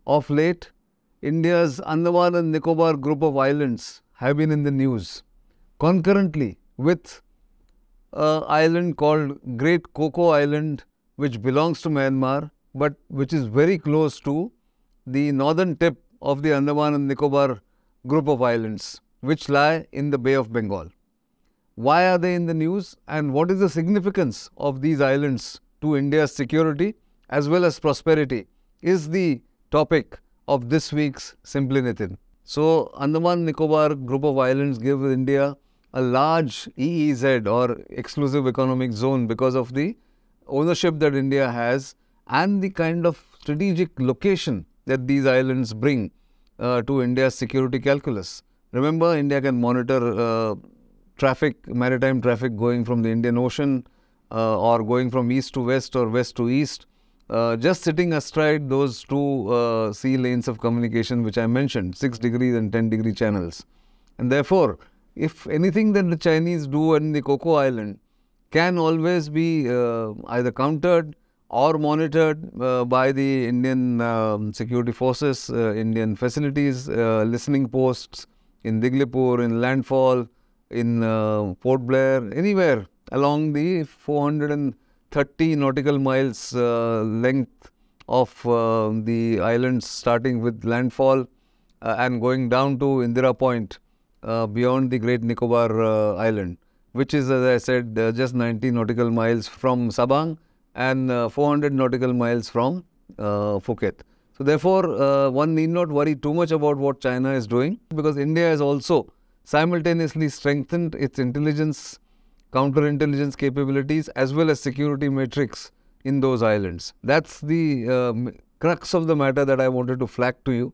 Of late, India's Andaman and Nicobar group of islands have been in the news, concurrently with an island called Great Coco Island, which belongs to Myanmar, but which is very close to the northern tip of the Andaman and Nicobar group of islands, which lie in the Bay of Bengal. Why are they in the news, and what is the significance of these islands to India's security as well as prosperity, is the topic of this week's Simply Nitin. So, Andaman Nicobar group of islands give India a large EEZ or exclusive economic zone because of the ownership that India has and the kind of strategic location that these islands bring to India's security calculus. Remember, India can monitor maritime traffic going from the Indian Ocean or going from east to west or west to east, just sitting astride those two sea lanes of communication which I mentioned, 6 degrees and 10 degree channels. And therefore, if anything that the Chinese do in the Coco Island can always be either countered or monitored by the Indian security forces, Indian facilities, listening posts in Diglipur, in Landfall, in Port Blair, anywhere along the 430 nautical miles length of the islands, starting with Landfall and going down to Indira Point beyond the Great Nicobar Island, which is, as I said, just 90 nautical miles from Sabang and 400 nautical miles from Phuket. So therefore, one need not worry too much about what China is doing, because India has also simultaneously strengthened its intelligence, counterintelligence capabilities as well as security matrix in those islands. That's the crux of the matter that I wanted to flag to you.